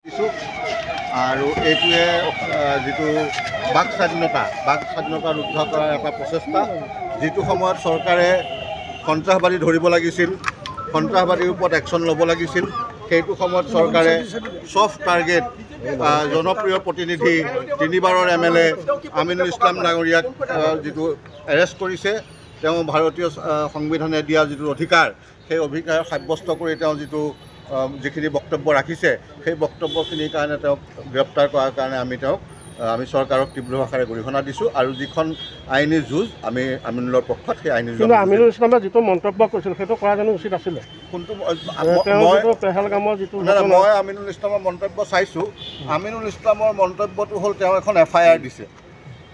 আৰু এইটোৱে যিটো বাক স্বাধীনতা ৰুদ্ধ কৰাৰ এটা প্ৰচেষ্টা, যিটো সময়ত চৰকাৰে সন্ত্ৰাসবাদী ধৰিব লাগিছিল, সন্ত্ৰাসবাদীৰ ওপৰত একশ্যন ল'ব লাগিছিল, সেইটো সময়ত চৰকাৰে ছফ্ট টাৰ্গেট জনপ্ৰিয় প্ৰতিনিধি 3বাৰৰ MLA আমিনুল ইছলাম ডাঙৰীয়াক যিটো এৰেষ্ট কৰিছে, তেওঁ ভাৰতীয় সংবিধানে দিয়া যিটো অধিকাৰ, সেই অধিকাৰ সাব্যস্ত কৰি তেওঁ যিখিনি বক্তব্য ৰাখিছে, সেই বক্তব্যখিনিৰ কাৰণে তেওঁক গ্ৰেপ্তাৰ কৰাৰ কাৰণে আমি চৰকাৰক তীব্ৰ ভাষাৰে গৰিহণা দিছোঁ। আৰু যিখন আইনী যুঁজ আমি আমিনুলৰ পক্ষত, সেই আইনী যুঁজ আমিনুল ইছলামে যিটো মন্তব্য কৰিছিল সেইটো কৰা জানো উচিত আছিলে? কোনটো? মই আমিনুল ইছলামৰ মন্তব্য চাইছোঁ। আমিনুল ইছলামৰ মন্তব্যটো হ'ল তেওঁ এখন FIR দিছে,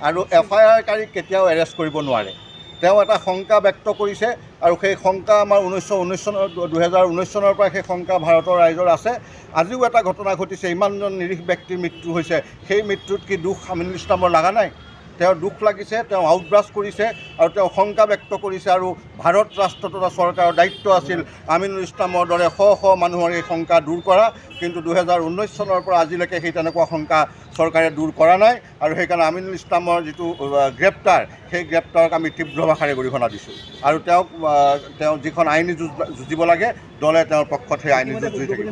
আৰু FIRকাৰীক কেতিয়াও এৰেষ্ট কৰিব নোৱাৰে। তেওঁ এটা শংকা ব্যক্ত কৰিছে, আৰু সেই শংকা আমাৰ 2019 চনৰ পৰা সেই শংকা ভাৰতৰ ৰাইজৰ আছে। আজিও এটা ঘটনা ঘটিছে, ইমানজন নিৰীহ ব্যক্তিৰ মৃত্যু হৈছে, সেই মৃত্যুত কি দুখ আমিনুল ইছলামৰ লগা নাই? তেওঁৰ দুখ লাগিছে, তেওঁ আউটব্ৰাছ কৰিছে, আৰু তেওঁ শংকা ব্যক্ত কৰিছে। আৰু ভাৰত ৰাষ্ট্ৰ তথা চৰকাৰৰ দায়িত্ব আছিল আমিনুল ইছলামৰ দৰে শ মানুহৰ এই শংকা দূৰ কৰা, কিন্তু 2019 চনৰ পৰা আজিলৈকে সেই তেনেকুৱা শংকা চৰকাৰে দূৰ কৰা নাই। আৰু সেইকাৰণে আমিনুল ইছলামৰ যিটো গ্ৰেপ্তাৰ, সেই গ্ৰেপ্তাৰক আমি তীব্ৰ ভাষাৰে গৰিহণা দিছোঁ। আৰু তেওঁ যিখন আইনী যুঁজিব লাগে, দলে তেওঁৰ পক্ষত সেই আইনী যুঁজ যুঁজি থাকিব।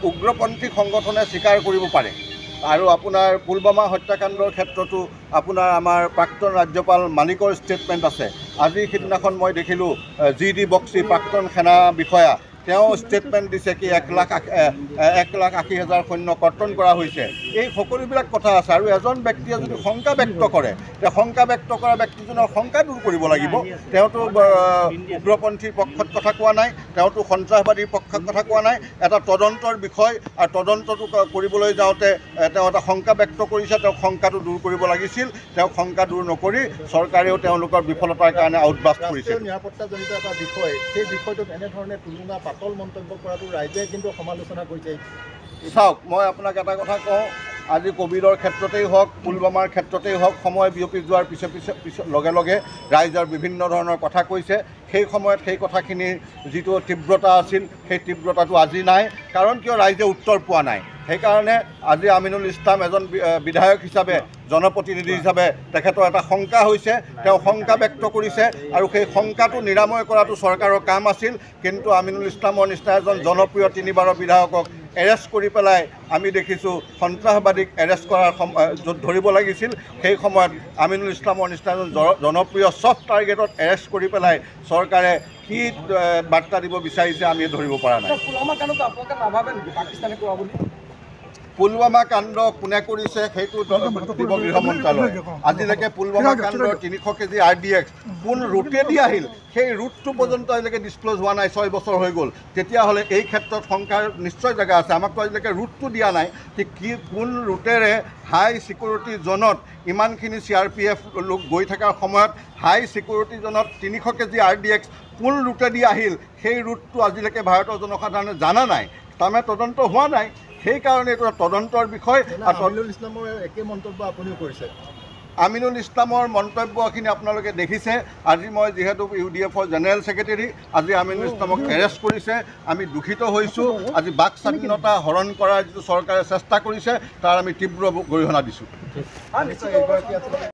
উগ্ৰপন্থী সংগঠনে স্বীকাৰ কৰিব পাৰে। আৰু আপোনাৰ পুলৱামা হত্যাকাণ্ডৰ ক্ষেত্ৰতো আপোনাৰ আমাৰ প্ৰাক্তন ৰাজ্যপাল মালিকৰ ষ্টেটমেণ্ট আছে। আজি সিদিনাখন মই দেখিলোঁ GD বক্সি, প্ৰাক্তন সেনা বিষয়া, তেওঁ ষ্টেটমেণ্ট দিছে কি 1,80,000 সৈন্য কৰ্তন কৰা হৈছে। এই সকলোবিলাক কথা আছে। আৰু এজন ব্যক্তিয়ে যদি শংকা ব্যক্ত কৰে, তেওঁ শংকা ব্যক্ত কৰা ব্যক্তিজনৰ শংকা দূৰ কৰিব লাগিব। তেওঁতো উগ্ৰপন্থীৰ পক্ষত কথা কোৱা নাই, তেওঁতো সন্ত্ৰাসবাদীৰ পক্ষত কথা কোৱা নাই। এটা তদন্তৰ বিষয়, আৰু তদন্তটো কৰিবলৈ যাওঁতে তেওঁ এটা শংকা ব্যক্ত কৰিছে, তেওঁক শংকাটো দূৰ কৰিব লাগিছিল। তেওঁক শংকা দূৰ নকৰি চৰকাৰেও তেওঁলোকৰ বিফলতাৰ কাৰণে আউটব্ৰাষ্ট কৰিছে। নিৰাপত্তাজনিত এটা বিষয়, সেই বিষয়টোত এনেধৰণে তুলনা পাতল মন্তব্য কৰাটো ৰাইজে কিন্তু সমালোচনা কৰিছে। চাওক, মই আপোনাক এটা কথা কওঁ, আজি ক'ভিডৰ ক্ষেত্ৰতেই হওক, পুলৱামাৰ ক্ষেত্ৰতেই হওক, সময় বিয়পি যোৱাৰ লগে লগে ৰাইজৰ বিভিন্ন ধৰণৰ কথা কৈছে। সেই সময়ত সেই কথাখিনিৰ যিটো তীব্ৰতা আছিল, সেই তীব্ৰতাটো আজি নাই। কাৰণ কিয়? ৰাইজে উত্তৰ পোৱা নাই। সেইকাৰণে আজি আমিনুল ইছলাম এজন বিধায়ক হিচাপে, জনপ্ৰতিনিধি হিচাপে তেখেতৰ এটা শংকা হৈছে, তেওঁ শংকা ব্যক্ত কৰিছে, আৰু সেই শংকাটো নিৰাময় কৰাটো চৰকাৰৰ কাম আছিল। কিন্তু আমিনুল ইছলামৰ নিচিনা এজন জনপ্ৰিয় 3বাৰৰ বিধায়কক এৰেষ্ট কৰি পেলাই আমি দেখিছোঁ সন্ত্ৰাসবাদীক এৰেষ্ট কৰাৰ য'ত ধৰিব লাগিছিল, সেই সময়ত আমিনুল ইছলামৰ নিচিনা এজন জনপ্ৰিয় ছফ্ট টাৰ্গেটত এৰেষ্ট কৰি পেলাই চৰকাৰে কি বাৰ্তা দিব বিচাৰিছে আমি ধৰিব পৰা নাই। পুলৱামা কাণ্ড কোনে কৰিছে সেইটো দিব গৃহ মন্ত্ৰালয়। আজিলৈকে পুলৱামা কাণ্ডৰ 300 কেজি RDX কোন ৰুটেদি আহিল, সেই ৰুটটো পৰ্যন্ত আজিলৈকে ডিছক্ল'জ হোৱা নাই। 6 বছৰ হৈ গ'ল। তেতিয়াহ'লে এই ক্ষেত্ৰত শংকাৰ নিশ্চয় জেগা আছে। আমাকতো আজিলৈকে ৰুটটো দিয়া নাই, কোন ৰুটেৰে হাই ছিকিউৰিটি জ'নত ইমানখিনি CRPF লোক গৈ থকাৰ সময়ত হাই ছিকিউৰিটি জ'নত 300 কেজি RDX কোন ৰুটেদি আহিল, সেই ৰুটটো আজিলৈকে ভাৰতৰ জনসাধাৰণে জানা নাই, তাৰমানে তদন্ত হোৱা নাই। সেইকাৰণে এইটো তদন্তৰ বিষয়। আমিনুল ইছলামৰ একে মন্তব্য আপুনিও কৰিছে। আমিনুল ইছলামৰ মন্তব্যখিনি আপোনালোকে দেখিছে। আজি মই যিহেতু UDFৰ জেনেৰেল ছেক্ৰেটেৰী, আজি আমিনুল ইছলামক এৰেষ্ট কৰিছে, আমি দুখিত হৈছোঁ। আজি বাক স্বাধীনতা হৰণ কৰাৰ যিটো চৰকাৰে চেষ্টা কৰিছে, তাৰ আমি তীব্ৰ গৰিহণা দিছোঁ।